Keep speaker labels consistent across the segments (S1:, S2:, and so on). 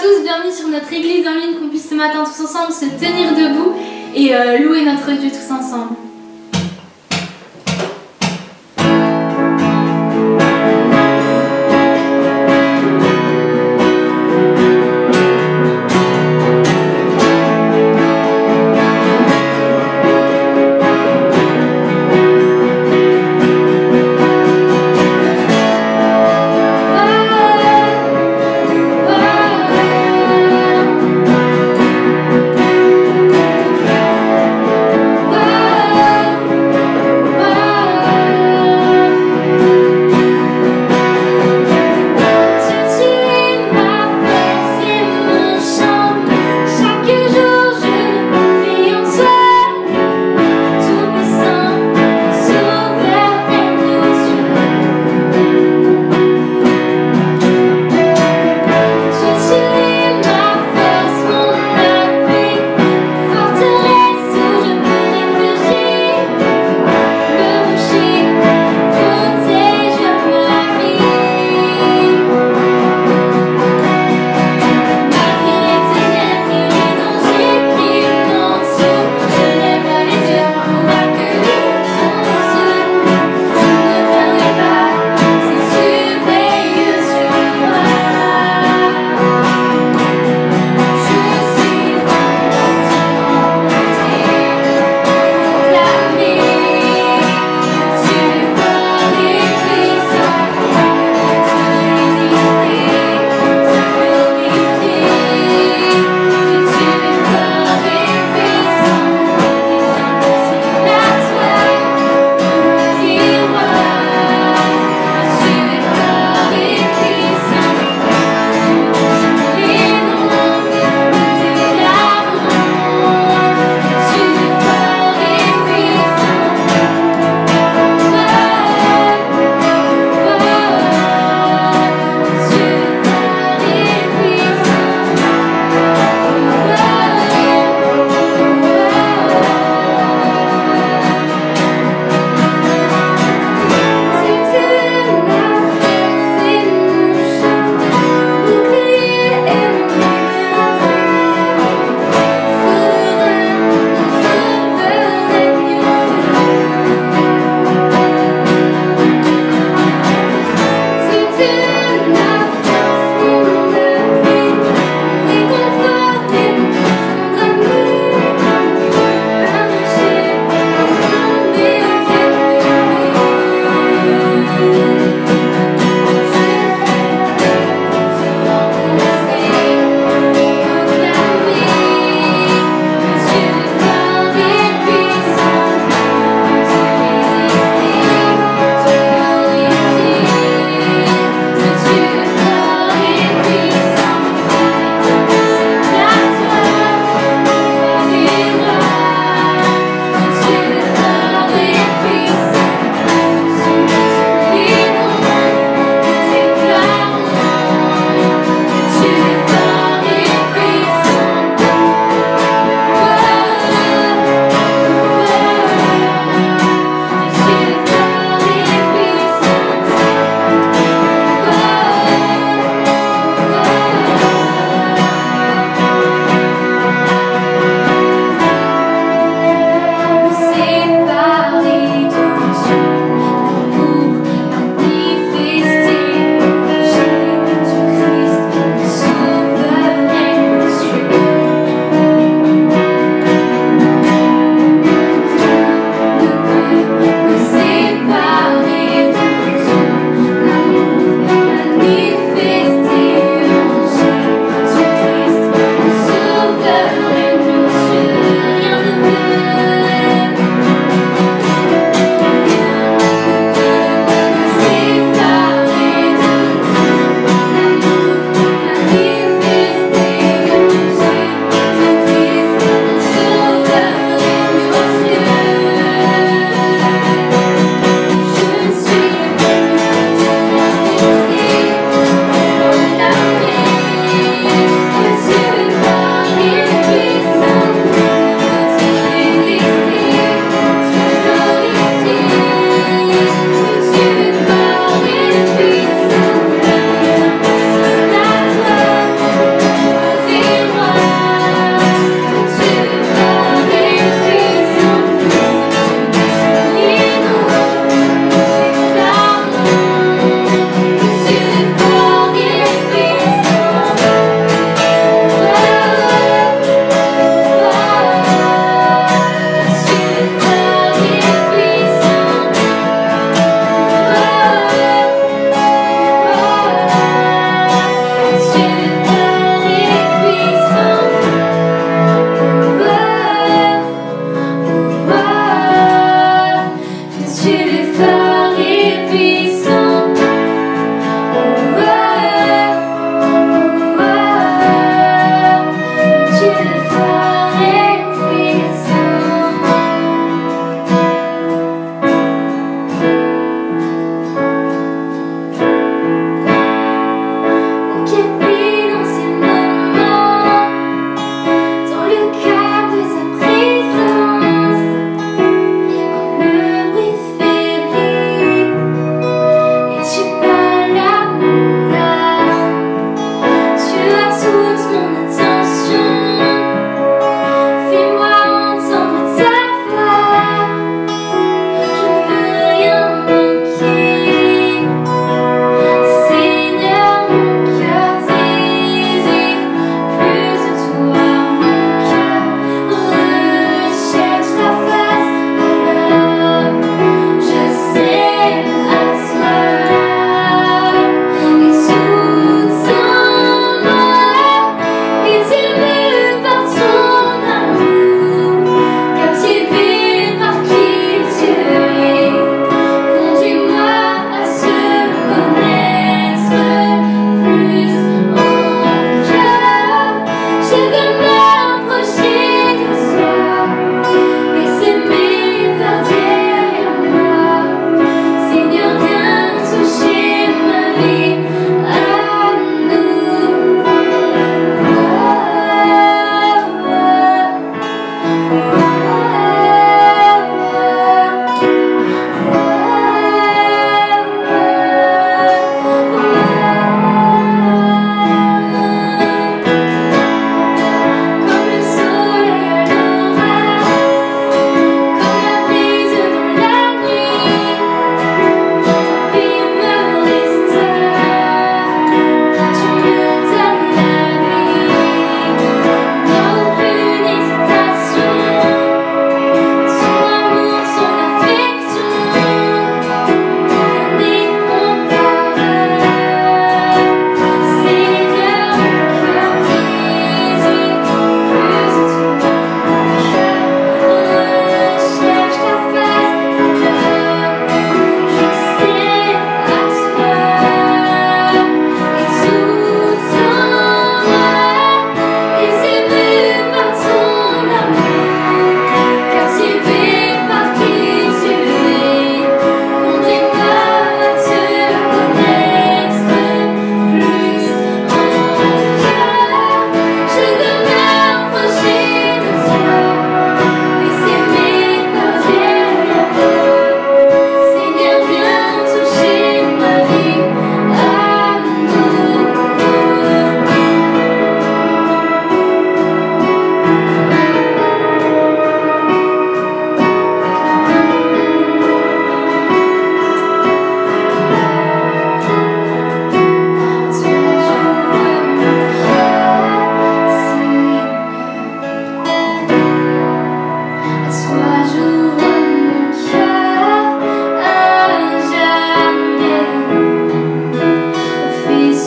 S1: tous, bienvenue sur notre église en ligne, qu'on puisse ce matin tous ensemble se tenir debout et louer notre Dieu tous ensemble.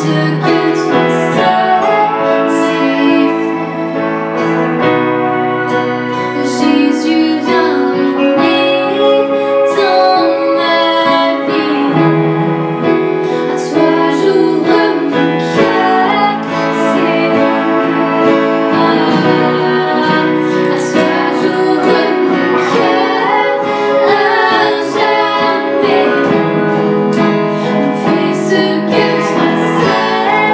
S2: Fais ce que toi sais.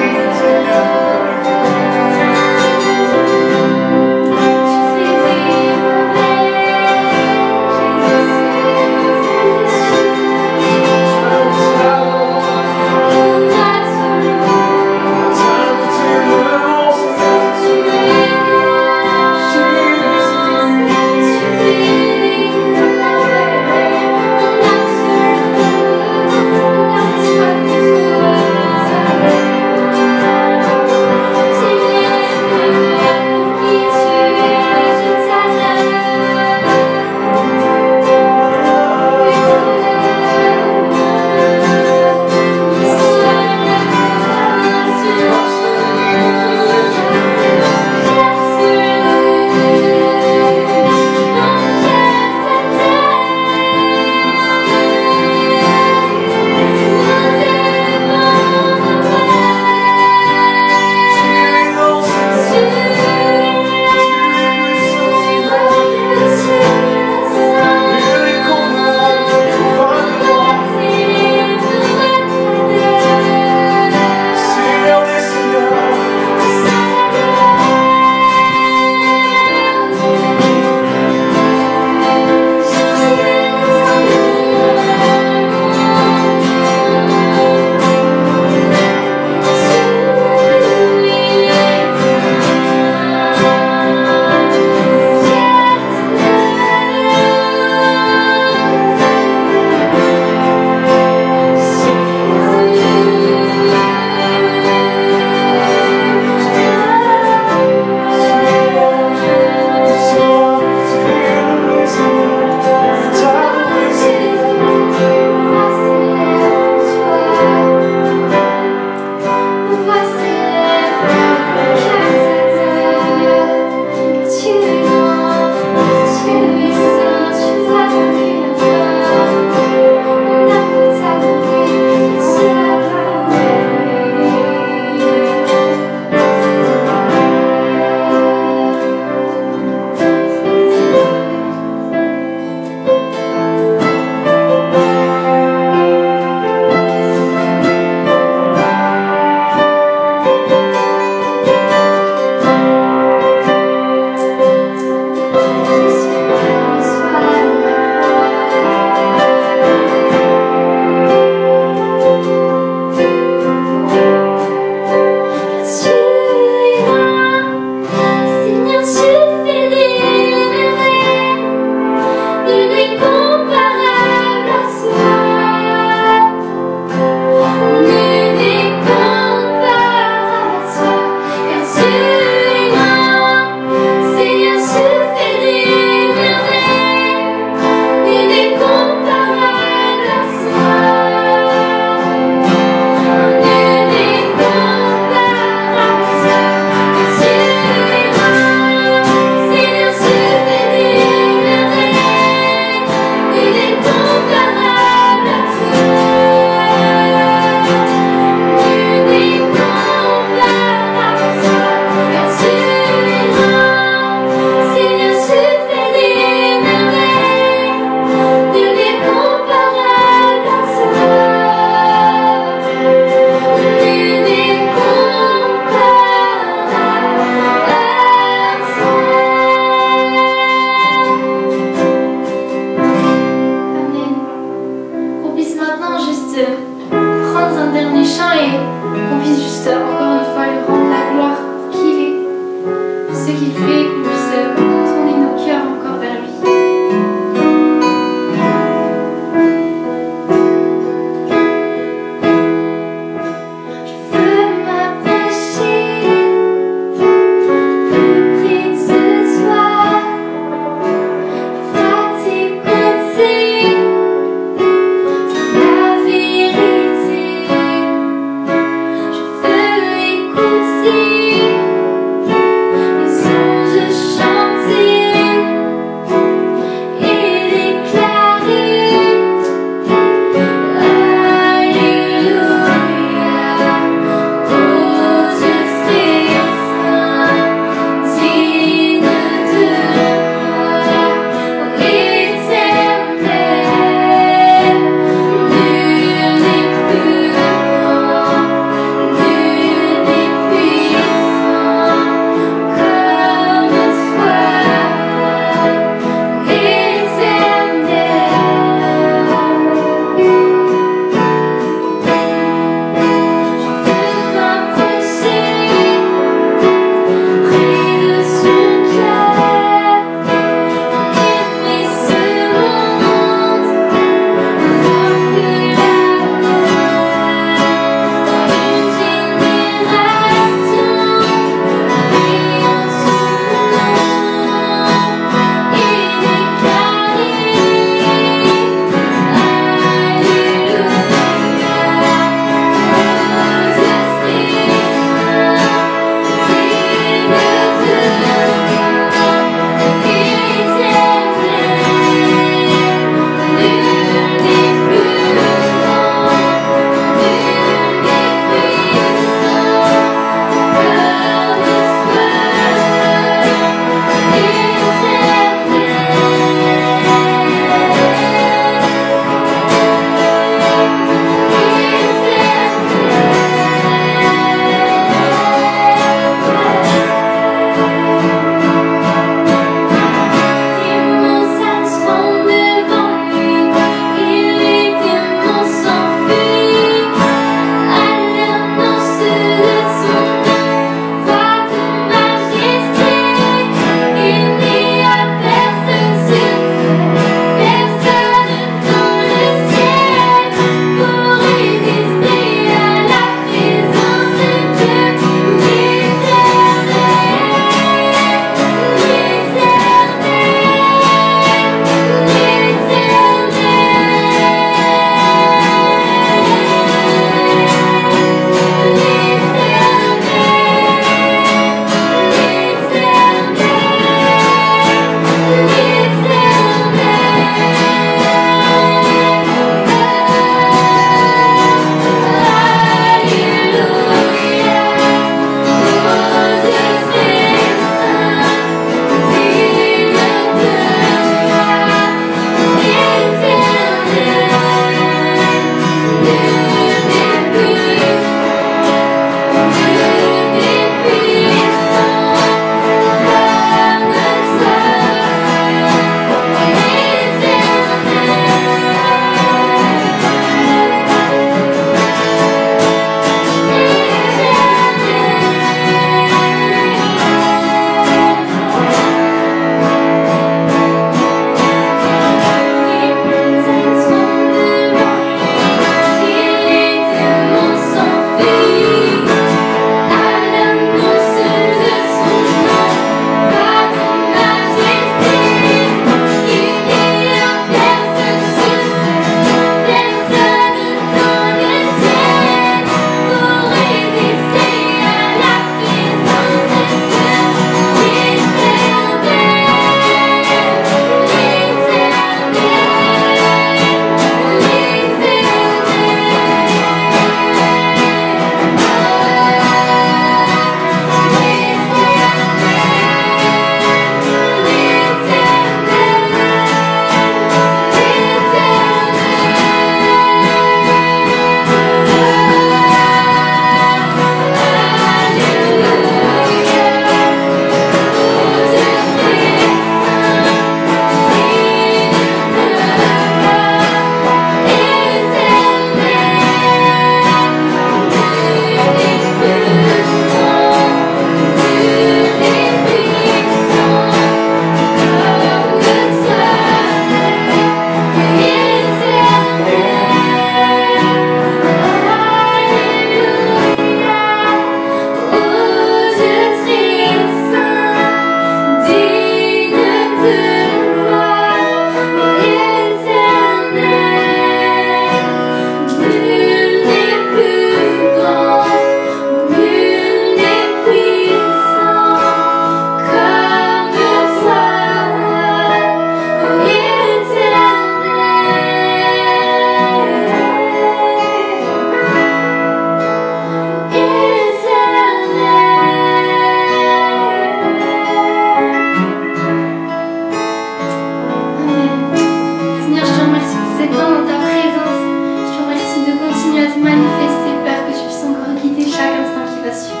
S1: suivre.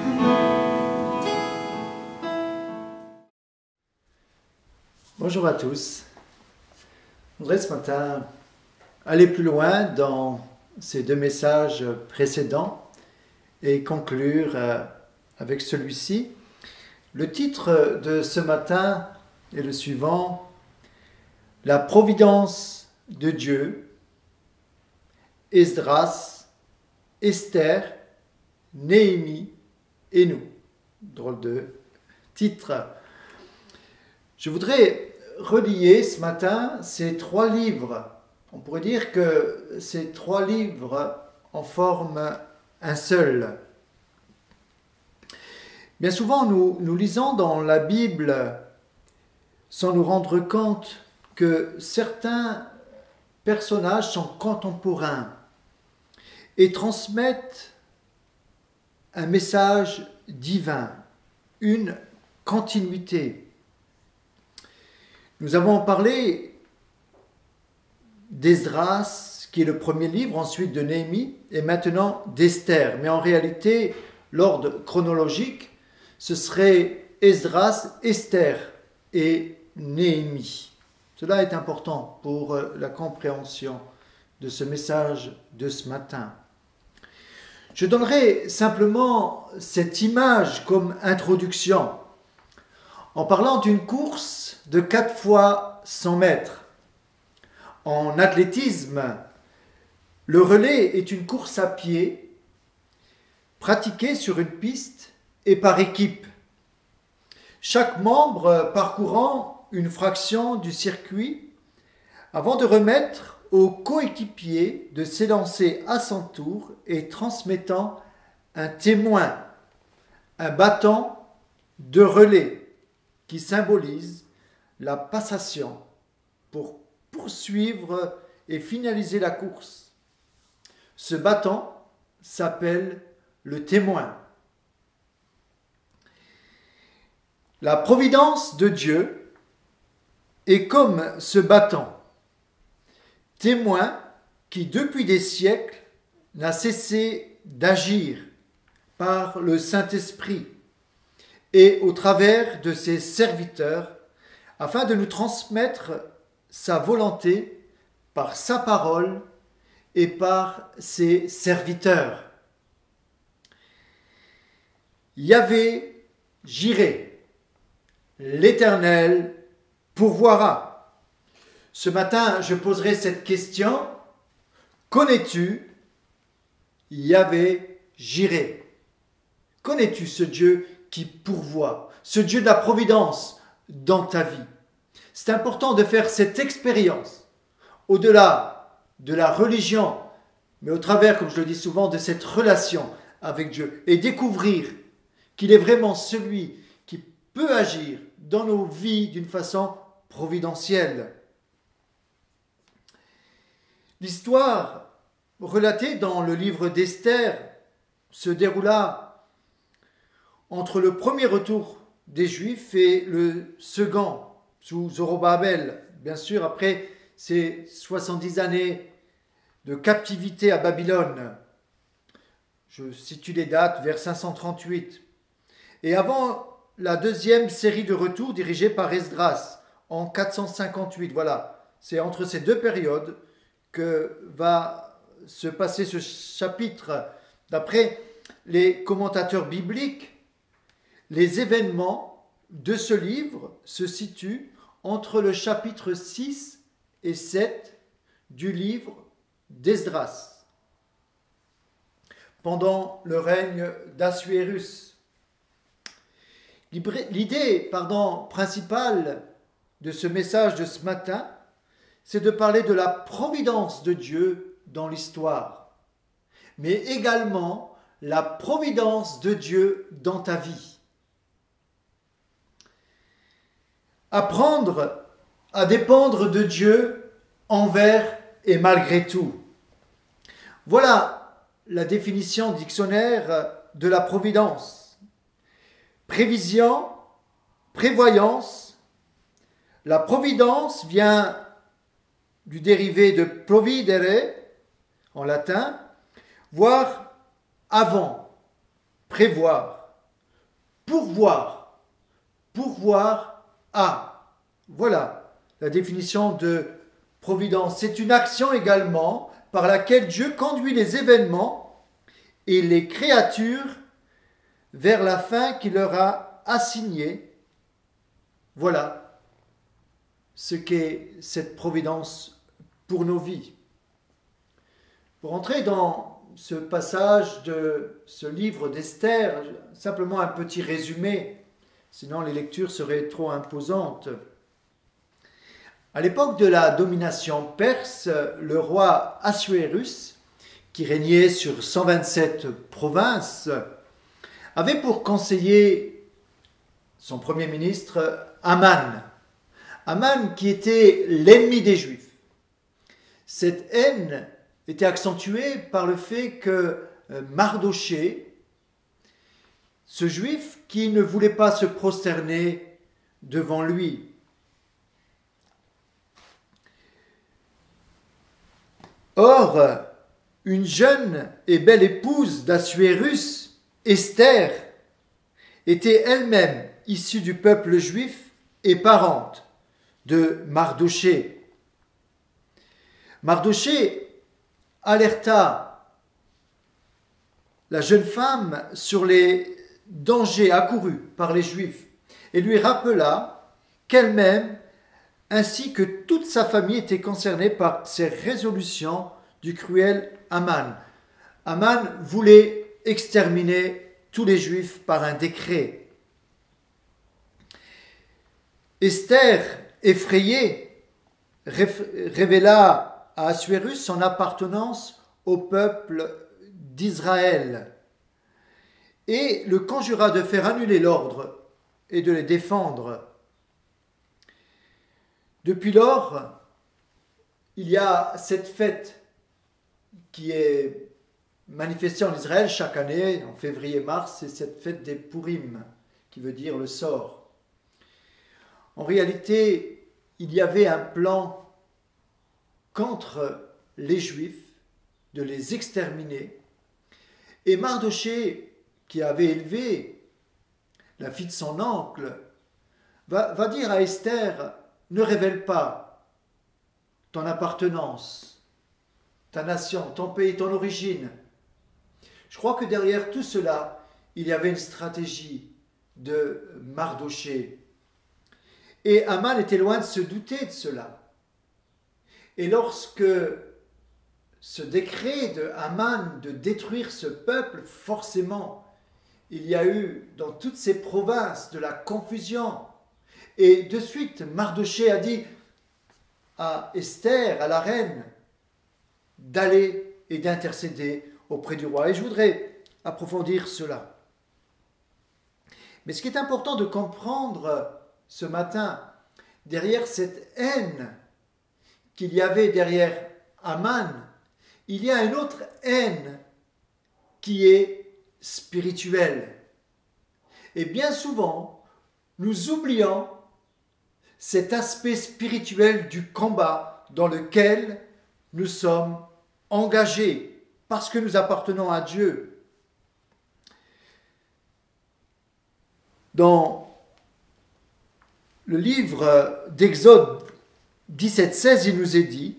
S1: Amen.
S2: Bonjour à tous. Je voudrais ce matin aller plus loin dans ces deux messages précédents et conclure avec celui-ci. Le titre de ce matin est le suivant: La providence de Dieu, Esdras, Esther, Néhémie et nous. Drôle de titre. Je voudrais relier ce matin ces trois livres. On pourrait dire que ces trois livres en forment un seul. Bien souvent, nous lisons dans la Bible sans nous rendre compte que certains personnages sont contemporains et transmettent un message divin, une continuité. Nous avons parlé d'Esdras, qui est le premier livre, ensuite de Néhémie, et maintenant d'Esther. Mais en réalité, l'ordre chronologique, ce serait Esdras, Esther et Néhémie. Cela est important pour la compréhension de ce message de ce matin. Je donnerai simplement cette image comme introduction en parlant d'une course de 4 fois 100 mètres. En athlétisme, le relais est une course à pied pratiquée sur une piste et par équipe. Chaque membre parcourant une fraction du circuit avant de remettre au coéquipier de s'élancer à son tour et transmettant un témoin, un bâton de relais qui symbolise la passation pour poursuivre et finaliser la course. Ce bâton s'appelle le témoin. La providence de Dieu est comme ce bâton, témoin qui depuis des siècles n'a cessé d'agir par le Saint-Esprit et au travers de ses serviteurs afin de nous transmettre sa volonté par sa parole et par ses serviteurs. Yahvé Jireh, l'Éternel pourvoira. Ce matin, je poserai cette question: connais-tu Yahvé Jireh? Connais-tu ce Dieu qui pourvoit, ce Dieu de la providence dans ta vie? C'est important de faire cette expérience au-delà de la religion, mais au travers, comme je le dis souvent, de cette relation avec Dieu et découvrir qu'il est vraiment celui qui peut agir dans nos vies d'une façon providentielle. L'histoire relatée dans le livre d'Esther se déroula entre le premier retour des Juifs et le second, sous Zorobabel, bien sûr, après ces 70 années de captivité à Babylone. Je situe les dates vers 538. Et avant la deuxième série de retours dirigée par Esdras en 458. Voilà, c'est entre ces deux périodes que va se passer ce chapitre. D'après les commentateurs bibliques, les événements de ce livre se situent entre le chapitre 6 et 7 du livre d'Esdras, pendant le règne d'Assuérus. L'idée principale de ce message de ce matin, c'est de parler de la providence de Dieu dans l'histoire, mais également la providence de Dieu dans ta vie. Apprendre à dépendre de Dieu envers et malgré tout. Voilà la définition dictionnaire de la providence. Prévision, prévoyance. La providence vient du dérivé de providere en latin, voire avant, prévoir, pourvoir, pourvoir à. Voilà la définition de providence. C'est une action également par laquelle Dieu conduit les événements et les créatures vers la fin qu'il leur a assignée. Voilà ce qu'est cette providence pour nos vies. Pour entrer dans ce passage de ce livre d'Esther, simplement un petit résumé, sinon les lectures seraient trop imposantes. À l'époque de la domination perse, le roi Assuérus, qui régnait sur 127 provinces, avait pour conseiller son premier ministre Aman. Aman qui était l'ennemi des Juifs. Cette haine était accentuée par le fait que Mardochée, ce Juif qui ne voulait pas se prosterner devant lui, or, une jeune et belle épouse d'Assuérus, Esther, était elle-même issue du peuple juif et parente de Mardochée. Mardochée alerta la jeune femme sur les dangers accourus par les Juifs et lui rappela qu'elle-même ainsi que toute sa famille était concernée par ces résolutions du cruel Aman. Aman voulait exterminer tous les Juifs par un décret. Esther, effrayée, révéla à Assuérus son appartenance au peuple d'Israël et le conjura de faire annuler l'ordre et de les défendre. Depuis lors, il y a cette fête qui est manifestée en Israël chaque année, en février-mars, c'est cette fête des Purim, qui veut dire le sort. En réalité, il y avait un plan contre les Juifs, de les exterminer, et Mardochée, qui avait élevé la fille de son oncle, va dire à Esther: ne révèle pas ton appartenance, ta nation, ton pays, ton origine. Je crois que derrière tout cela, il y avait une stratégie de Mardochée. Et Aman était loin de se douter de cela. Et lorsque ce décret de Aman de détruire ce peuple, forcément, il y a eu dans toutes ces provinces de la confusion. Et de suite, Mardochée a dit à Esther, à la reine, d'aller et d'intercéder auprès du roi. Et je voudrais approfondir cela. Mais ce qui est important de comprendre ce matin, derrière cette haine qu'il y avait derrière Aman, il y a une autre haine qui est spirituelle. Et bien souvent, nous oublions cet aspect spirituel du combat dans lequel nous sommes engagés parce que nous appartenons à Dieu. Dans le livre d'Exode 17-16, il nous est dit: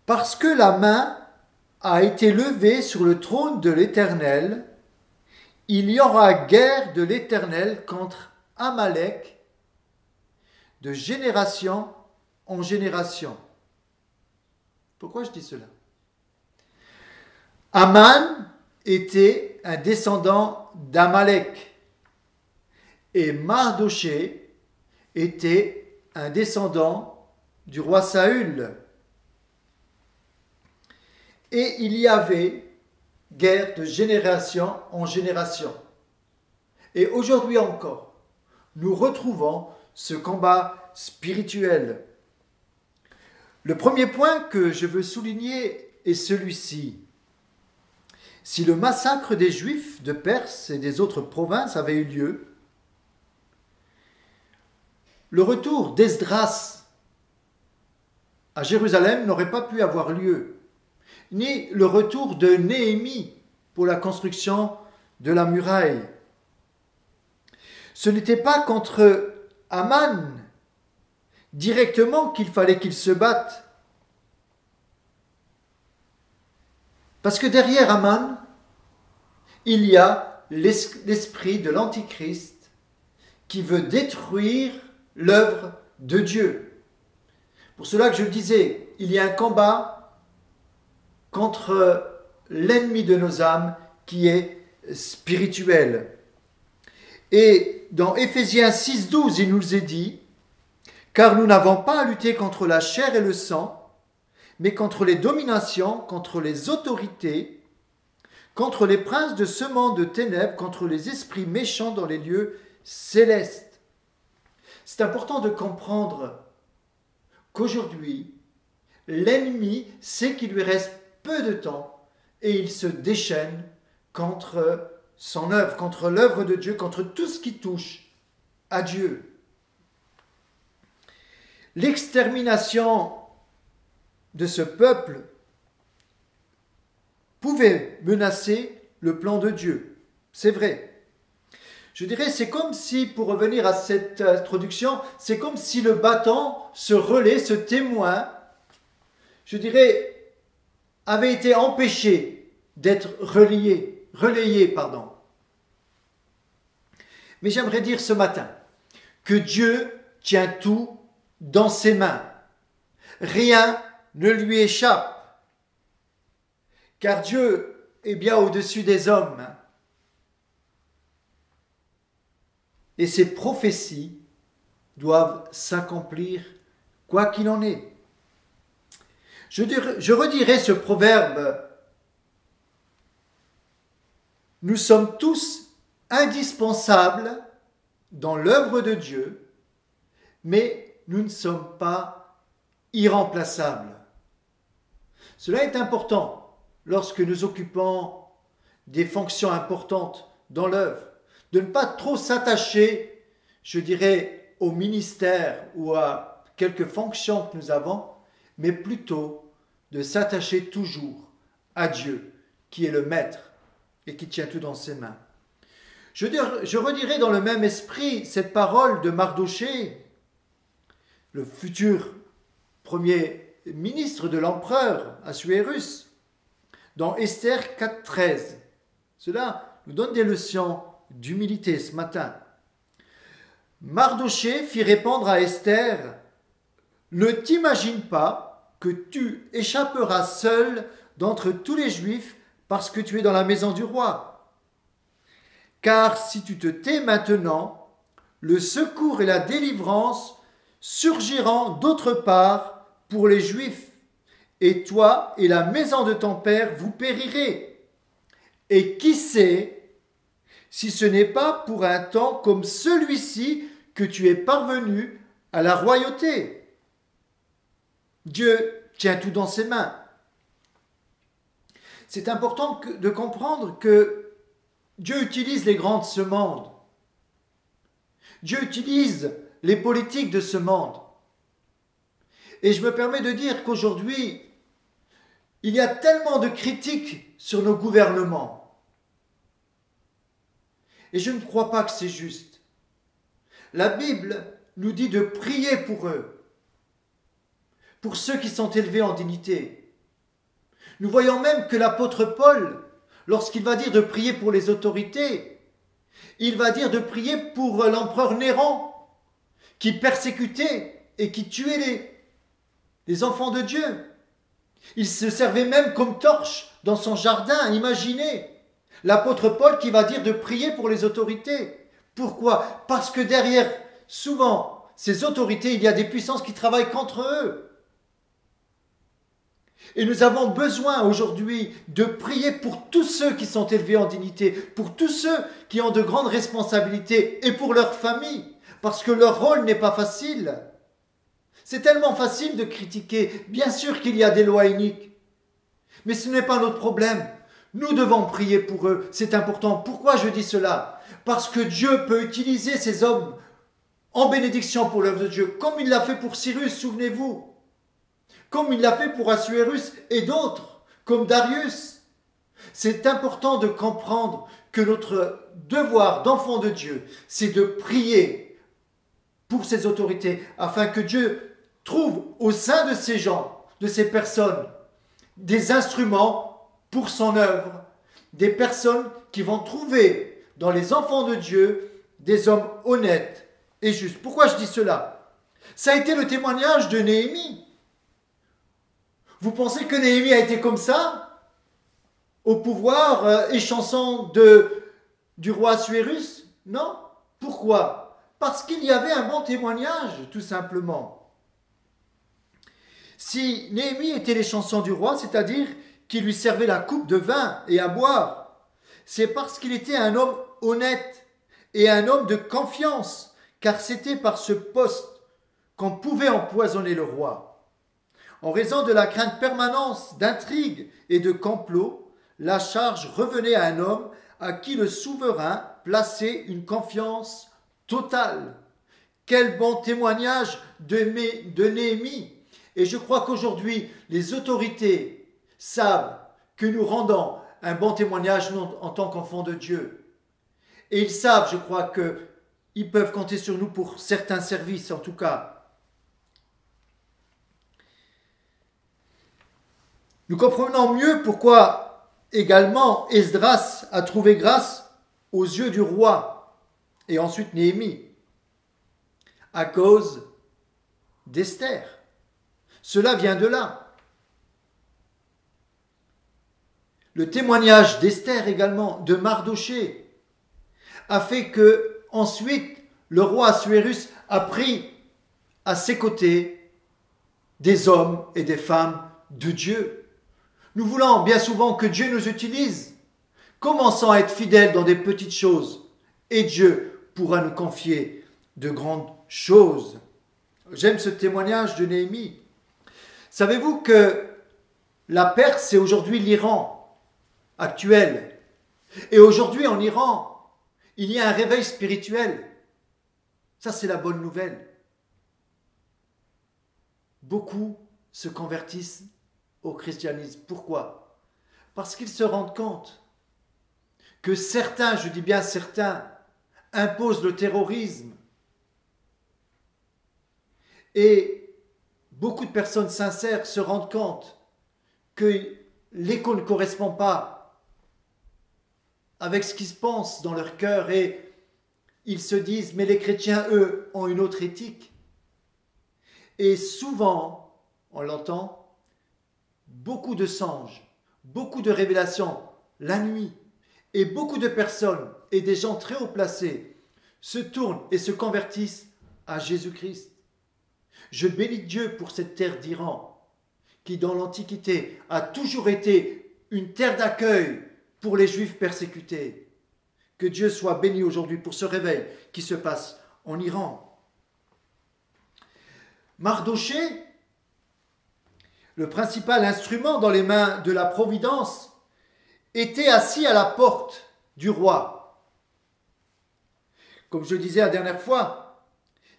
S2: parce que la main a été levée sur le trône de l'Éternel, il y aura guerre de l'Éternel contre Amalek de génération en génération. Pourquoi je dis cela? Aman était un descendant d'Amalek et Mardochée était un descendant du roi Saül. Et il y avait guerre de génération en génération. Et aujourd'hui encore, nous retrouvons ce combat spirituel. Le premier point que je veux souligner est celui-ci. Si le massacre des Juifs de Perse et des autres provinces avait eu lieu, le retour d'Esdras à Jérusalem n'aurait pas pu avoir lieu, ni le retour de Néhémie pour la construction de la muraille. Ce n'était pas contre Aman directement qu'il fallait qu'il se batte. Parce que derrière Aman, il y a l'esprit de l'Antichrist qui veut détruire l'œuvre de Dieu. Pour cela que je le disais, il y a un combat contre l'ennemi de nos âmes qui est spirituel. Et dans Éphésiens 6,12, il nous est dit « Car nous n'avons pas à lutter contre la chair et le sang, mais contre les dominations, contre les autorités, contre les princes de ce monde de ténèbres, contre les esprits méchants dans les lieux célestes. » C'est important de comprendre qu'aujourd'hui, l'ennemi sait qu'il lui reste peu de temps et il se déchaîne contre son œuvre, contre l'œuvre de Dieu, contre tout ce qui touche à Dieu. L'extermination de ce peuple pouvait menacer le plan de Dieu. C'est vrai. Je dirais, c'est comme si, pour revenir à cette introduction, c'est comme si le battant, ce relais, ce témoin, je dirais, avait été empêché d'être relayé. Mais j'aimerais dire ce matin que Dieu tient tout dans ses mains. Rien ne lui échappe. Car Dieu est bien au-dessus des hommes. Et ses prophéties doivent s'accomplir quoi qu'il en est. Je redirai ce proverbe. Nous sommes tous indispensables dans l'œuvre de Dieu, mais nous ne sommes pas irremplaçables. Cela est important lorsque nous occupons des fonctions importantes dans l'œuvre, de ne pas trop s'attacher, je dirais, au ministère ou à quelques fonctions que nous avons, mais plutôt de s'attacher toujours à Dieu, qui est le Maître et qui tient tout dans ses mains. Je redirai dans le même esprit cette parole de Mardochée, le futur premier ministre de l'empereur Assuérus, dans Esther 4,13. Cela nous donne des leçons d'humilité ce matin. Mardochée fit répondre à Esther « Ne t'imagine pas que tu échapperas seul d'entre tous les Juifs parce que tu es dans la maison du roi. Car si tu te tais maintenant, le secours et la délivrance surgiront d'autre part pour les Juifs, et toi et la maison de ton père vous périrez. Et qui sait si ce n'est pas pour un temps comme celui-ci que tu es parvenu à la royauté. » Dieu tient tout dans ses mains. C'est important de comprendre que Dieu utilise les grands de ce monde. Dieu utilise les politiques de ce monde. Et je me permets de dire qu'aujourd'hui, il y a tellement de critiques sur nos gouvernements. Et je ne crois pas que c'est juste. La Bible nous dit de prier pour eux, pour ceux qui sont élevés en dignité. Nous voyons même que l'apôtre Paul, lorsqu'il va dire de prier pour les autorités, il va dire de prier pour l'empereur Néron, qui persécutait et qui tuait les enfants de Dieu. Il se servait même comme torche dans son jardin, imaginez. L'apôtre Paul qui va dire de prier pour les autorités. Pourquoi ? Parce que derrière, souvent, ces autorités, il y a des puissances qui travaillent contre eux. Et nous avons besoin aujourd'hui de prier pour tous ceux qui sont élevés en dignité, pour tous ceux qui ont de grandes responsabilités et pour leur famille, parce que leur rôle n'est pas facile. C'est tellement facile de critiquer. Bien sûr qu'il y a des lois iniques, mais ce n'est pas notre problème. Nous devons prier pour eux, c'est important. Pourquoi je dis cela ? Parce que Dieu peut utiliser ces hommes en bénédiction pour l'œuvre de Dieu, comme il l'a fait pour Cyrus, souvenez-vous. Comme il l'a fait pour Assuérus et d'autres, comme Darius. C'est important de comprendre que notre devoir d'enfant de Dieu, c'est de prier pour ces autorités, afin que Dieu trouve au sein de ces gens, de ces personnes, des instruments pour son œuvre, des personnes qui vont trouver dans les enfants de Dieu des hommes honnêtes et justes. Pourquoi je dis cela? Ça a été le témoignage de Néhémie. Vous pensez que Néhémie a été comme ça, au pouvoir échanson du roi Assuérus? Non. Pourquoi? Parce qu'il y avait un bon témoignage, tout simplement. Si Néhémie était l'échanson du roi, c'est-à-dire qu'il lui servait la coupe de vin et à boire, c'est parce qu'il était un homme honnête et un homme de confiance, car c'était par ce poste qu'on pouvait empoisonner le roi. En raison de la crainte permanente d'intrigues et de complots, la charge revenait à un homme à qui le souverain plaçait une confiance totale. Quel bon témoignage de Néhémie! Et je crois qu'aujourd'hui, les autorités savent que nous rendons un bon témoignage en tant qu'enfants de Dieu. Et ils savent, je crois, qu'ils peuvent compter sur nous pour certains services, en tout cas. Nous comprenons mieux pourquoi également Esdras a trouvé grâce aux yeux du roi et ensuite Néhémie, à cause d'Esther. Cela vient de là. Le témoignage d'Esther également, de Mardochée, a fait que ensuite le roi Assuérus a pris à ses côtés des hommes et des femmes de Dieu. Nous voulons bien souvent que Dieu nous utilise. Commençons à être fidèles dans des petites choses et Dieu pourra nous confier de grandes choses. J'aime ce témoignage de Néhémie. Savez-vous que la Perse, c'est aujourd'hui l'Iran actuel. Et aujourd'hui en Iran, il y a un réveil spirituel. Ça, c'est la bonne nouvelle. Beaucoup se convertissent au christianisme. Pourquoi? Parce qu'ils se rendent compte que certains, je dis bien certains, imposent le terrorisme. Et beaucoup de personnes sincères se rendent compte que l'écho ne correspond pas avec ce qui se pense dans leur cœur et ils se disent, mais les chrétiens, eux, ont une autre éthique. Et souvent, on l'entend, beaucoup de songes, beaucoup de révélations la nuit, et beaucoup de personnes et des gens très haut placés se tournent et se convertissent à Jésus-Christ. Je bénis Dieu pour cette terre d'Iran, qui dans l'Antiquité a toujours été une terre d'accueil pour les Juifs persécutés. Que Dieu soit béni aujourd'hui pour ce réveil qui se passe en Iran. Mardochée, le principal instrument dans les mains de la providence, était assis à la porte du roi. Comme je disais la dernière fois,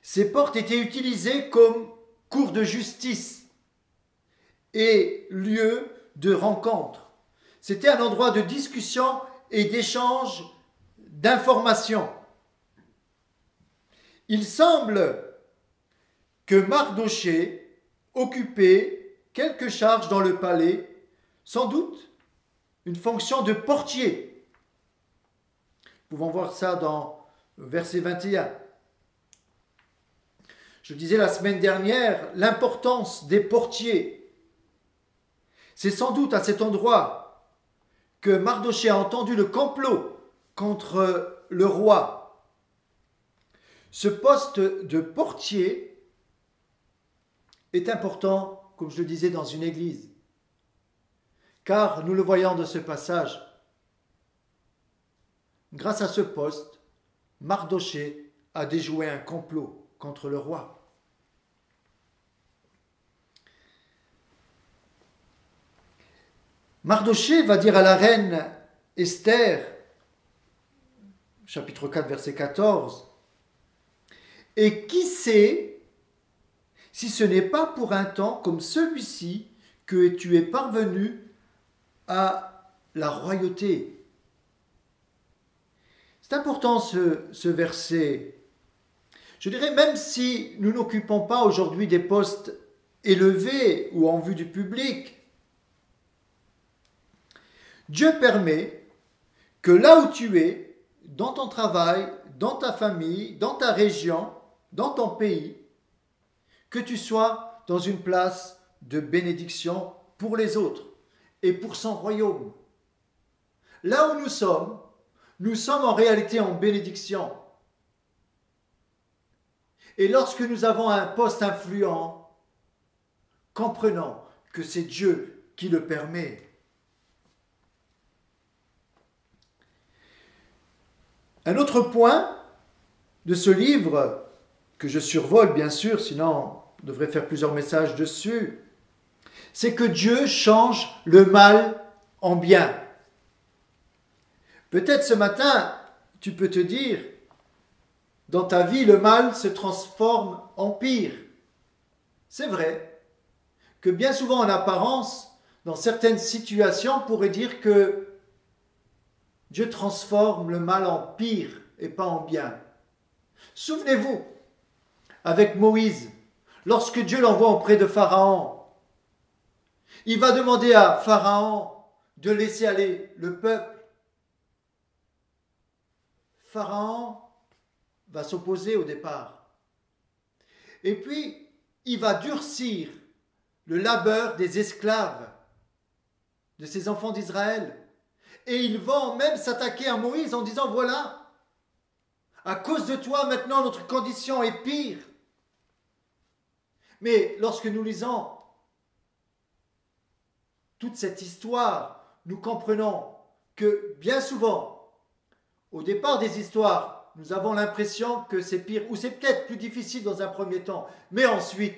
S2: ces portes étaient utilisées comme cour de justice et lieu de rencontre. C'était un endroit de discussion et d'échange d'informations. Il semble que Mardochée occupait quelques charges dans le palais, sans doute une fonction de portier. Nous pouvons voir ça dans verset 21. Je disais la semaine dernière l'importance des portiers. C'est sans doute à cet endroit que Mardochée a entendu le complot contre le roi. Ce poste de portier est important, comme je le disais, dans une église. Car, nous le voyons de ce passage, grâce à ce poste, Mardochée a déjoué un complot contre le roi. Mardochée va dire à la reine Esther, chapitre 4, verset 14, « Et qui sait si ce n'est pas pour un temps comme celui-ci que tu es parvenu à la royauté. C'est important ce verset. Je dirais, même si nous n'occupons pas aujourd'hui des postes élevés ou en vue du public, Dieu permet que là où tu es, dans ton travail, dans ta famille, dans ta région, dans ton pays, que tu sois dans une place de bénédiction pour les autres et pour son royaume. Là où nous sommes en réalité en bénédiction. Et lorsque nous avons un poste influent, comprenons que c'est Dieu qui le permet. Un autre point de ce livre, que je survole bien sûr, sinon on devrait faire plusieurs messages dessus, c'est que Dieu change le mal en bien. Peut-être ce matin, tu peux te dire, dans ta vie, le mal se transforme en pire. C'est vrai que bien souvent en apparence, dans certaines situations, on pourrait dire que Dieu transforme le mal en pire et pas en bien. Souvenez-vous, avec Moïse, lorsque Dieu l'envoie auprès de Pharaon, il va demander à Pharaon de laisser aller le peuple. Pharaon va s'opposer au départ. Et puis, il va durcir le labeur des esclaves, de ces enfants d'Israël. Et ils vont même s'attaquer à Moïse en disant, voilà, à cause de toi, maintenant, notre condition est pire. Mais lorsque nous lisons toute cette histoire, nous comprenons que bien souvent, au départ des histoires, nous avons l'impression que c'est pire, ou c'est peut-être plus difficile dans un premier temps, mais ensuite,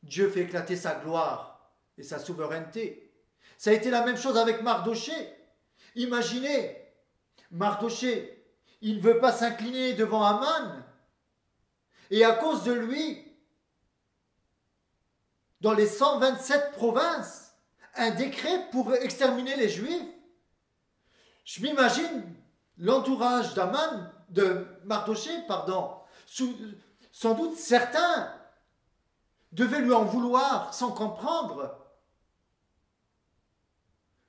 S2: Dieu fait éclater sa gloire et sa souveraineté. Ça a été la même chose avec Mardoché. Imaginez, Mardoché, il ne veut pas s'incliner devant Aman, et à cause de lui, dans les 127 provinces, un décret pour exterminer les Juifs. Je m'imagine l'entourage de Mardoché, sans doute certains devaient lui en vouloir sans comprendre.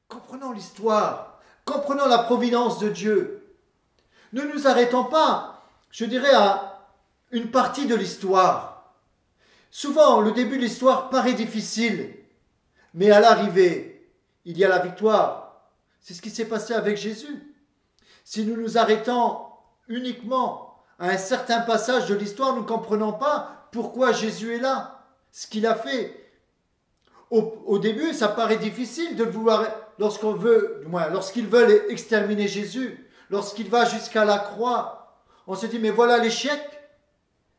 S2: Comprenons l'histoire, comprenons la providence de Dieu. Ne nous arrêtons pas, je dirais, à une partie de l'histoire. Souvent, le début de l'histoire paraît difficile, mais à l'arrivée, il y a la victoire. C'est ce qui s'est passé avec Jésus. Si nous nous arrêtons uniquement à un certain passage de l'histoire, nous ne comprenons pas pourquoi Jésus est là, ce qu'il a fait. Au début, ça paraît difficile de vouloir, lorsqu'ils veulent exterminer Jésus, lorsqu'il va jusqu'à la croix, on se dit, mais voilà l'échec.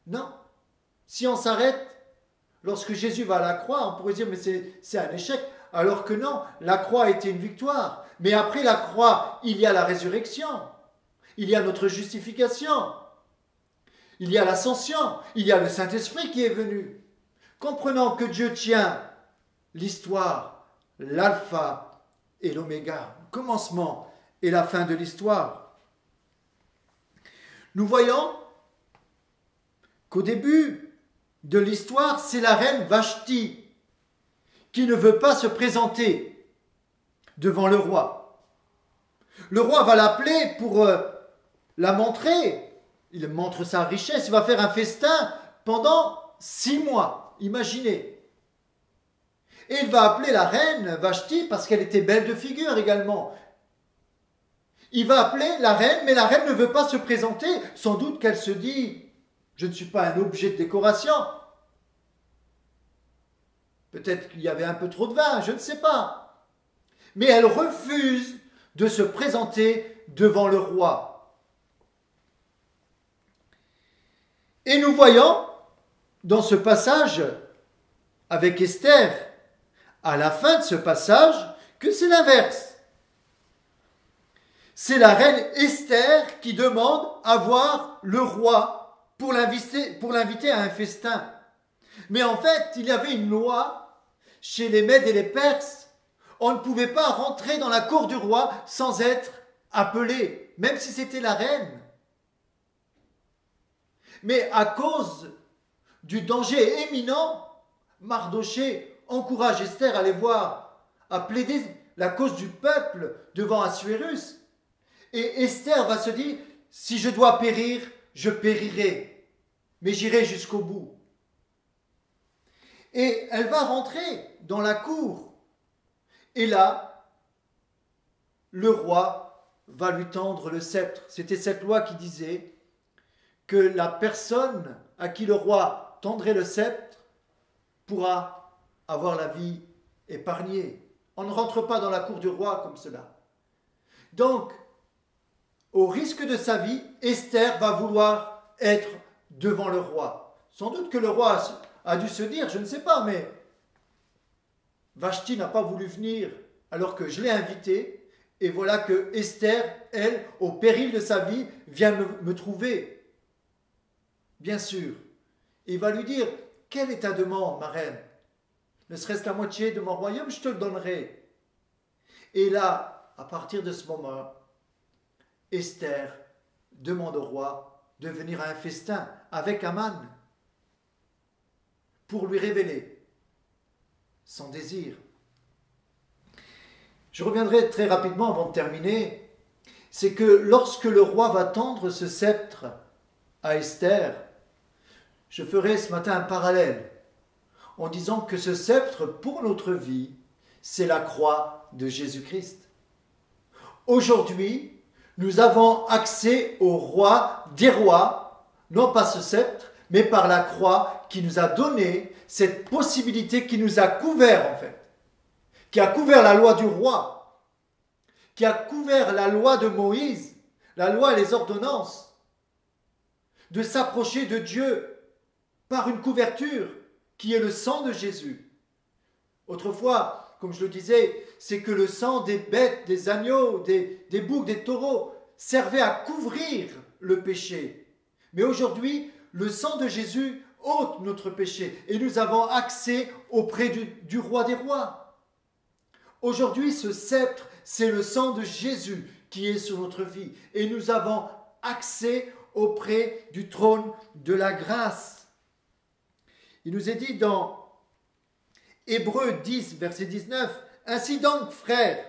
S2: Non. Si on s'arrête, lorsque Jésus va à la croix, on pourrait dire, mais c'est un échec. Alors que non, la croix a été une victoire. Mais après la croix, il y a la résurrection. Il y a notre justification. Il y a l'ascension. Il y a le Saint-Esprit qui est venu. Comprenons que Dieu tient l'histoire, l'alpha et l'oméga, le commencement et la fin de l'histoire. Nous voyons qu'au début de l'histoire, c'est la reine Vashti qui ne veut pas se présenter devant le roi. Le roi va l'appeler pour la montrer. Il montre sa richesse, il va faire un festin pendant 6 mois. Imaginez. Et il va appeler la reine Vashti parce qu'elle était belle de figure également. Il va appeler la reine, mais la reine ne veut pas se présenter. Sans doute qu'elle se dit, je ne suis pas un objet de décoration. Peut-être qu'il y avait un peu trop de vin, je ne sais pas. Mais elle refuse de se présenter devant le roi. Et nous voyons dans ce passage avec Esther, à la fin de ce passage, que c'est l'inverse. C'est la reine Esther qui demande à voir le roi pour l'inviter à un festin. Mais en fait, il y avait une loi chez les Mèdes et les Perses. on ne pouvait pas rentrer dans la cour du roi sans être appelé, même si c'était la reine. Mais à cause du danger éminent, Mardochée encourage Esther à aller voir, à plaider la cause du peuple devant Assuérus. Et Esther va se dire, si je dois périr, je périrai, mais j'irai jusqu'au bout. Et elle va rentrer dans la cour. Et là, le roi va lui tendre le sceptre. C'était cette loi qui disait que la personne à qui le roi tendrait le sceptre pourra avoir la vie épargnée. On ne rentre pas dans la cour du roi comme cela. Donc, au risque de sa vie, Esther va vouloir être devant le roi. Sans doute que le roi a dû se dire, je ne sais pas, mais Vashti n'a pas voulu venir alors que je l'ai invitée. Et voilà que Esther, elle, au péril de sa vie, vient me trouver. Bien sûr. Il va lui dire, quelle est ta demande, ma reine? Ne serait-ce la moitié de mon royaume, je te le donnerai. Et là, à partir de ce moment, Esther demande au roi de venir à un festin avec Aman pour lui révéler son désir. Je reviendrai très rapidement avant de terminer. C'est que lorsque le roi va tendre ce sceptre à Esther, je ferai ce matin un parallèle en disant que ce sceptre pour notre vie, c'est la croix de Jésus-Christ. Aujourd'hui, nous avons accès au roi des rois, non pas ce sceptre, mais par la croix qui nous a donné cette possibilité, qui nous a couvert en fait, qui a couvert la loi du roi, qui a couvert la loi de Moïse, la loi et les ordonnances, de s'approcher de Dieu par une couverture qui est le sang de Jésus. Autrefois, comme je le disais, c'est que le sang des bêtes, des agneaux, des boucs, des taureaux servait à couvrir le péché. Mais aujourd'hui, le sang de Jésus ôte notre péché et nous avons accès auprès du roi des rois. Aujourd'hui, ce sceptre, c'est le sang de Jésus qui est sur notre vie et nous avons accès auprès du trône de la grâce. Il nous est dit dans Hébreux 10, verset 19, « Ainsi donc, frères,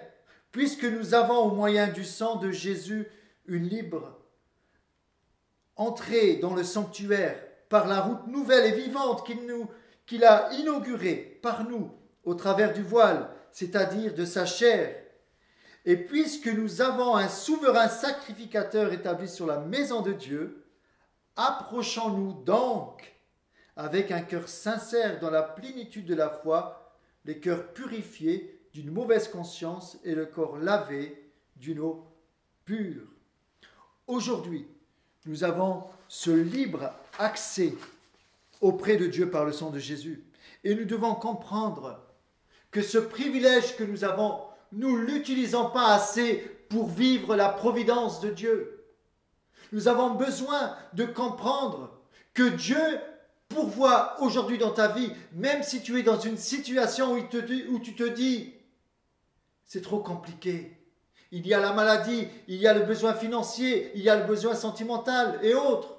S2: puisque nous avons au moyen du sang de Jésus une libre entrée dans le sanctuaire par la route nouvelle et vivante qu'il a inaugurée par nous au travers du voile, c'est-à-dire de sa chair. Et puisque nous avons un souverain sacrificateur établi sur la maison de Dieu, approchons-nous donc avec un cœur sincère dans la plénitude de la foi, les cœurs purifiés d'une mauvaise conscience et le corps lavé d'une eau pure. » Aujourd'hui, nous avons ce libre accès auprès de Dieu par le sang de Jésus. Et nous devons comprendre que ce privilège que nous avons, nous ne l'utilisons pas assez pour vivre la providence de Dieu. Nous avons besoin de comprendre que Dieu pourvoit aujourd'hui dans ta vie, même si tu es dans une situation où tu te dis, c'est trop compliqué. Il y a la maladie, il y a le besoin financier, il y a le besoin sentimental et autres.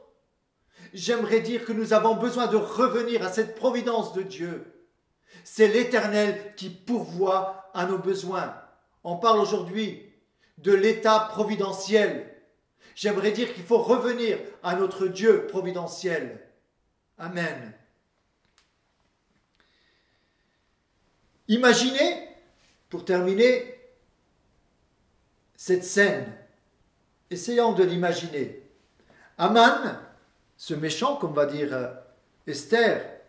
S2: J'aimerais dire que nous avons besoin de revenir à cette providence de Dieu. C'est l'Éternel qui pourvoit à nos besoins. On parle aujourd'hui de l'état providentiel. J'aimerais dire qu'il faut revenir à notre Dieu providentiel. Amen. Imaginez, pour terminer, cette scène. Essayons de l'imaginer. Aman, ce méchant, comme va dire Esther,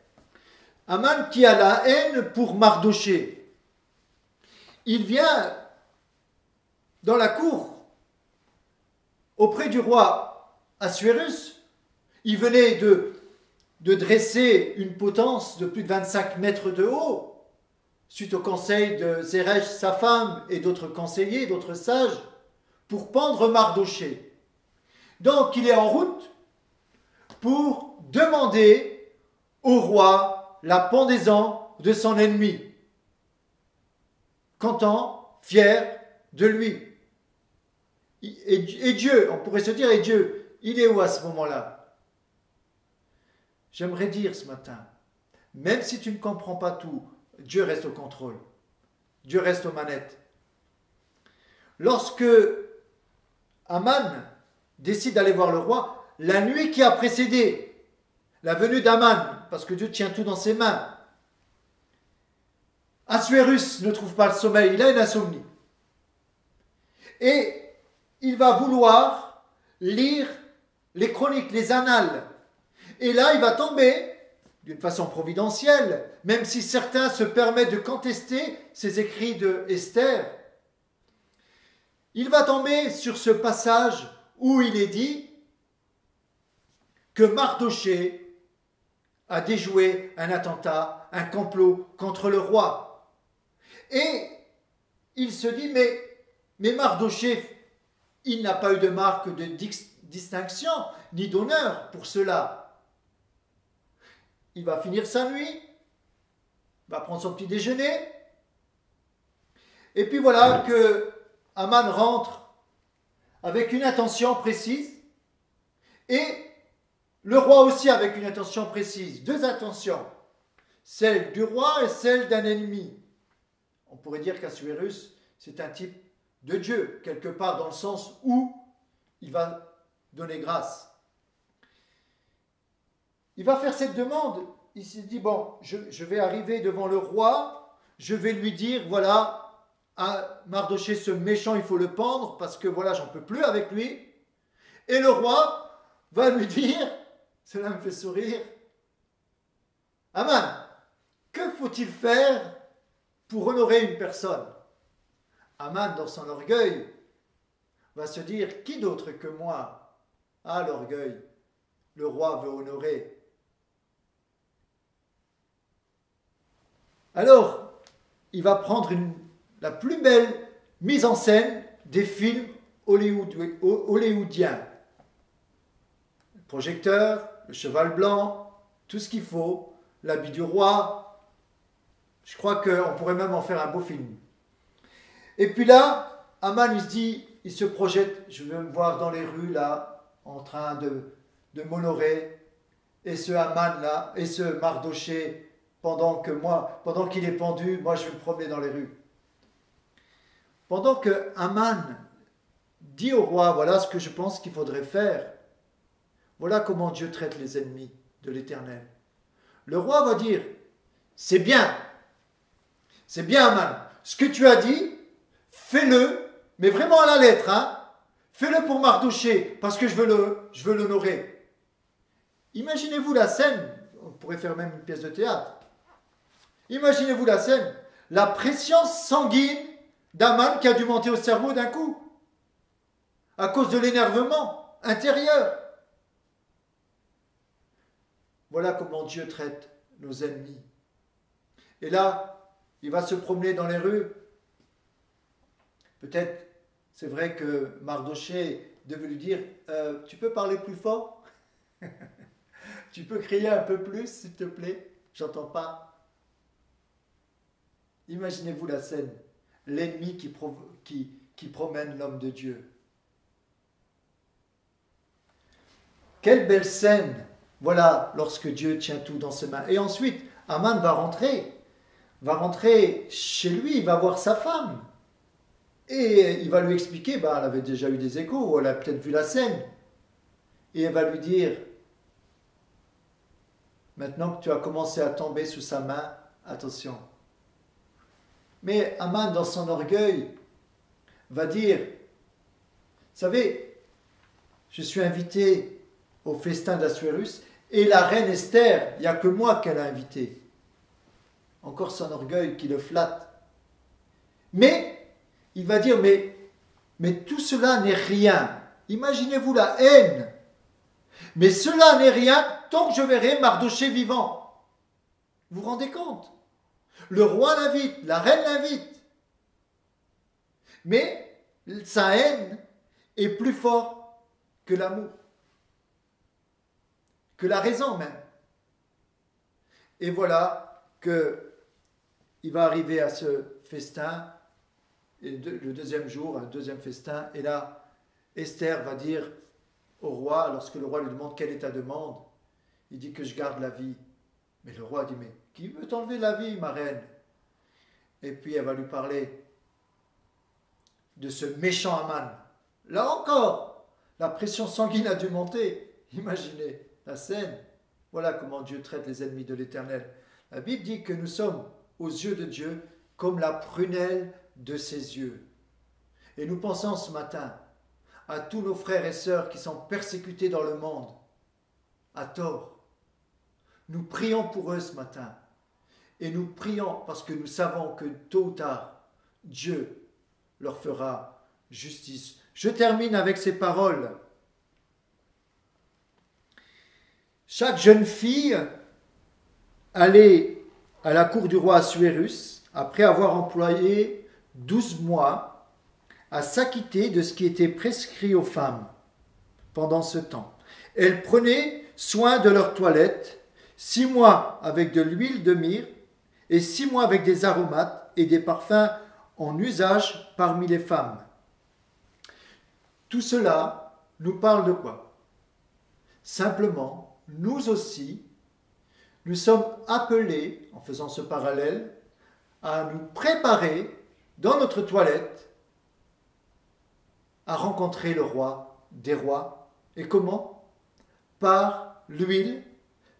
S2: Aman qui a la haine pour Mardochée, il vient dans la cour auprès du roi Assuérus. Il venait de dresser une potence de plus de 25 mètres de haut, suite au conseil de Zeresh, sa femme, et d'autres conseillers, d'autres sages, pour pendre Mardochée. Donc il est en route pour demander au roi la pendaison de son ennemi. content, fier de lui. Et Dieu, on pourrait se dire, et Dieu, il est où à ce moment-là? J'aimerais dire ce matin, même si tu ne comprends pas tout, Dieu reste au contrôle. Dieu reste aux manettes. Lorsque Aman décide d'aller voir le roi, la nuit qui a précédé la venue d'Aman, parce que Dieu tient tout dans ses mains, Assuérus ne trouve pas le sommeil, il a une insomnie. Et il va vouloir lire les chroniques, les annales. Et là, il va tomber, d'une façon providentielle, même si certains se permettent de contester ces écrits de Esther, il va tomber sur ce passage où il est dit que Mardochée a déjoué un attentat, un complot contre le roi. Et il se dit, mais Mardochée, il n'a pas eu de marque de distinction ni d'honneur pour cela. Il va finir sa nuit, va prendre son petit déjeuner, et puis voilà que Aman rentre avec une intention précise, et le roi aussi avec une intention précise, deux intentions, celle du roi et celle d'un ennemi. On pourrait dire qu'Assuérus, c'est un type de Dieu, quelque part dans le sens où il va donner grâce. Il va faire cette demande, il s'est dit, bon, je vais arriver devant le roi, je vais lui dire, voilà, à Mardochée, ce méchant, il faut le pendre, parce que voilà, j'en peux plus avec lui. Et le roi va lui dire, cela me fait sourire, Aman, que faut-il faire pour honorer une personne? Aman, dans son orgueil, va se dire, qui d'autre que moi? Ah, l'orgueil, le roi veut honorer. Alors, il va prendre la plus belle mise en scène des films hollywoodiens. Le projecteur, le cheval blanc, tout ce qu'il faut, l'habit du roi. Je crois qu'on pourrait même en faire un beau film. Et puis là, Aman, il se dit, il se projette, je vais me voir dans les rues là, en train de m'honorer. Et ce Aman là, et ce Mardochée, pendant qu'il est pendu, moi je vais me promener dans les rues. Pendant que Aman dit au roi, voilà ce que je pense qu'il faudrait faire. Voilà comment Dieu traite les ennemis de l'Éternel. Le roi va dire, c'est bien Aman, ce que tu as dit, fais-le, mais vraiment à la lettre, hein. Fais-le pour Mardochée, parce que je veux l'honorer. Imaginez-vous la scène, on pourrait faire même une pièce de théâtre. Imaginez-vous la scène, la pression sanguine d'Aman qui a dû monter au cerveau d'un coup, à cause de l'énervement intérieur. Voilà comment Dieu traite nos ennemis. Et là, il va se promener dans les rues. Peut-être, c'est vrai que Mardochée devait lui dire, tu peux parler plus fort? Tu peux crier un peu plus, s'il te plaît? J'entends pas. Imaginez-vous la scène, l'ennemi qui promène l'homme de Dieu. Quelle belle scène, voilà, lorsque Dieu tient tout dans ses mains. Et ensuite, Aman va rentrer chez lui, il va voir sa femme. Et il va lui expliquer, elle avait déjà eu des échos, elle a peut-être vu la scène. Et elle va lui dire, maintenant que tu as commencé à tomber sous sa main, attention. Mais Aman, dans son orgueil, va dire, vous savez, je suis invité au festin d'Assuérus, et la reine Esther, il n'y a que moi qu'elle a invité. Encore son orgueil qui le flatte. Mais, il va dire, mais tout cela n'est rien. Imaginez-vous la haine. Mais cela n'est rien tant que je verrai Mardochée vivant. Vous vous rendez compte? Le roi l'invite, la reine l'invite. Mais sa haine est plus forte que l'amour, que la raison même. Et voilà qu'il va arriver à ce festin Et le deuxième jour, un deuxième festin. Et là, Esther va dire au roi, lorsque le roi lui demande quelle est ta demande, il dit que je garde la vie. Mais le roi dit, mais qui veut t'enlever la vie, ma reine? Et puis elle va lui parler de ce méchant Haman. Là encore, la pression sanguine a dû monter. Imaginez la scène. Voilà comment Dieu traite les ennemis de l'Éternel. La Bible dit que nous sommes aux yeux de Dieu comme la prunelle de ses yeux. Et nous pensons ce matin à tous nos frères et sœurs qui sont persécutés dans le monde, à tort. Nous prions pour eux ce matin. Et nous prions parce que nous savons que tôt ou tard, Dieu leur fera justice. Je termine avec ces paroles. Chaque jeune fille allait à la cour du roi Assuérus après avoir employé 12 mois à s'acquitter de ce qui était prescrit aux femmes pendant ce temps. Elles prenaient soin de leur toilette, 6 mois avec de l'huile de myrrhe et 6 mois avec des aromates et des parfums en usage parmi les femmes. Tout cela nous parle de quoi? Simplement, nous aussi, nous sommes appelés, en faisant ce parallèle, à nous préparer dans notre toilette à rencontrer le roi des rois. Et comment? Par l'huile,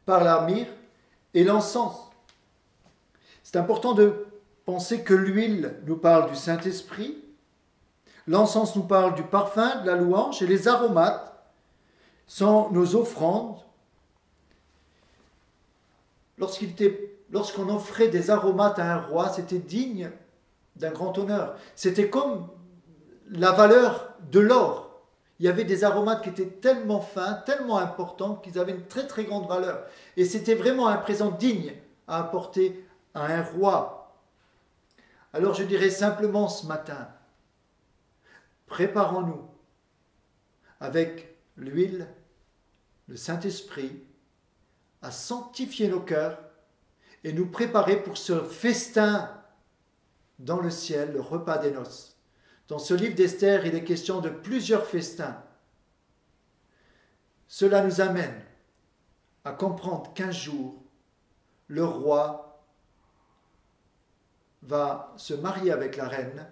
S2: par la myrrhe et l'encens. C'est important de penser que l'huile nous parle du Saint-Esprit, l'encens nous parle du parfum, de la louange, et les aromates sont nos offrandes. Lorsqu'on offrait des aromates à un roi, c'était digne d'un grand honneur. C'était comme la valeur de l'or. Il y avait des aromates qui étaient tellement fins, tellement importants, qu'ils avaient une très très grande valeur. Et c'était vraiment un présent digne à apporter à un roi. Alors je dirais simplement ce matin, préparons-nous avec l'huile, le Saint-Esprit, à sanctifier nos cœurs et nous préparer pour ce festin dans le ciel, le repas des noces. Dans ce livre d'Esther, il est question de plusieurs festins. Cela nous amène à comprendre qu'un jour, le roi va se marier avec la reine,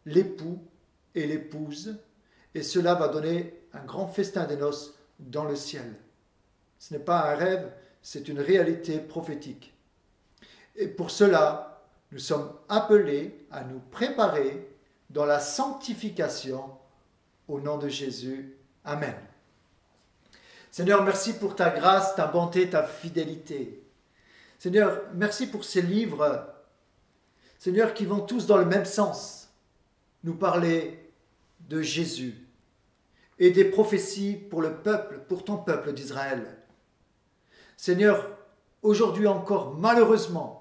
S2: l'époux et l'épouse, et cela va donner un grand festin des noces dans le ciel. Ce n'est pas un rêve, c'est une réalité prophétique. Et pour cela, nous sommes appelés à nous préparer dans la sanctification au nom de Jésus. Amen. Seigneur, merci pour ta grâce, ta bonté, ta fidélité. Seigneur, merci pour ces livres, Seigneur, qui vont tous dans le même sens, nous parler de Jésus et des prophéties pour le peuple, pour ton peuple d'Israël. Seigneur, aujourd'hui encore, malheureusement,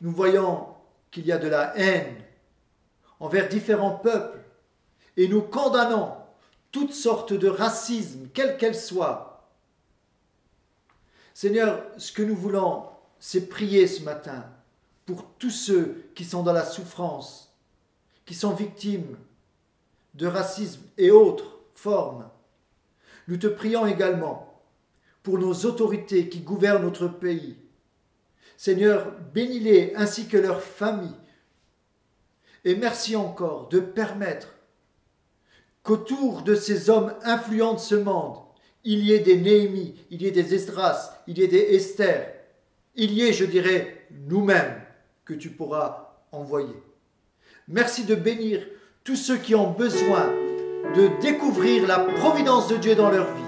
S2: nous voyons qu'il y a de la haine envers différents peuples et nous condamnons toutes sortes de racisme, quelle qu'elle soit. Seigneur, ce que nous voulons, c'est prier ce matin pour tous ceux qui sont dans la souffrance, qui sont victimes de racisme et autres formes. Nous te prions également pour nos autorités qui gouvernent notre pays. Seigneur, bénis-les ainsi que leurs familles. Et merci encore de permettre qu'autour de ces hommes influents de ce monde, il y ait des Néhémies, il y ait des Esdras, il y ait des Esther, il y ait, je dirais, nous-mêmes que tu pourras envoyer. Merci de bénir tous ceux qui ont besoin de découvrir la providence de Dieu dans leur vie.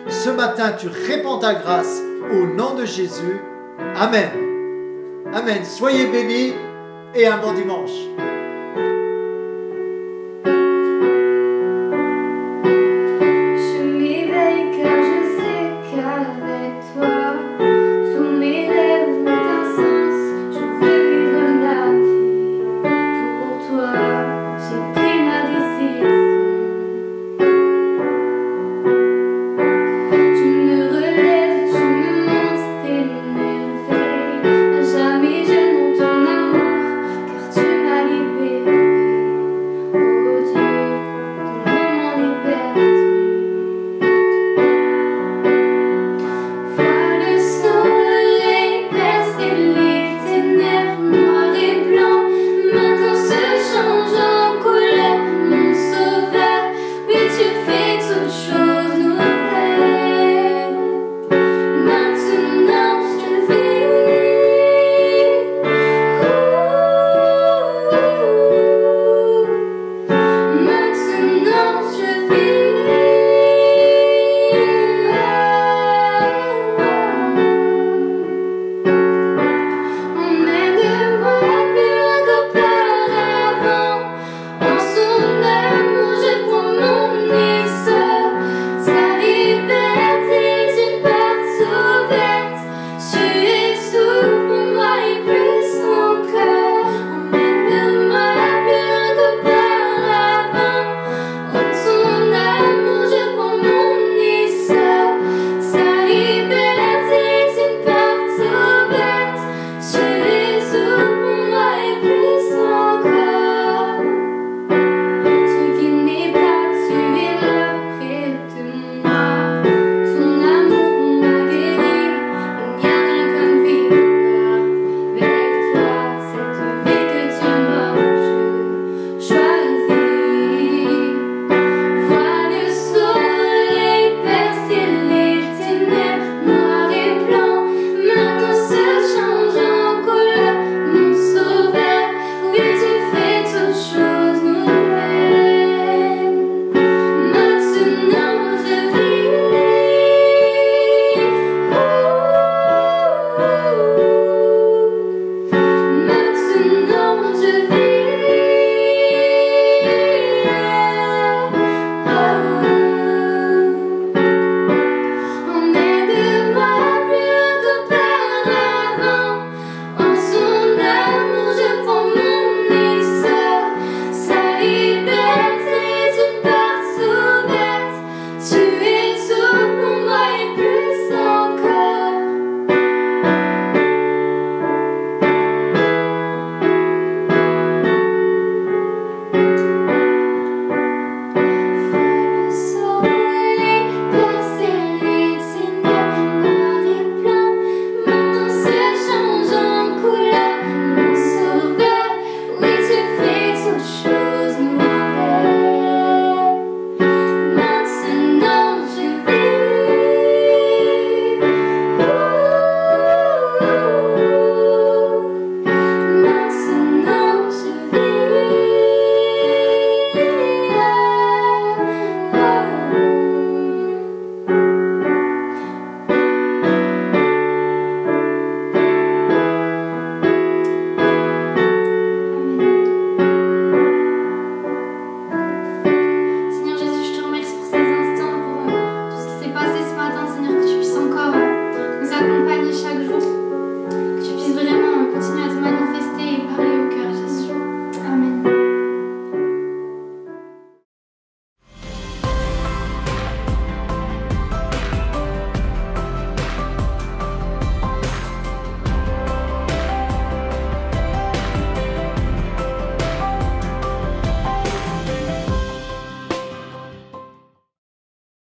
S2: Ce matin, tu répands ta grâce au nom de Jésus. Amen. Amen. Soyez bénis et un bon dimanche.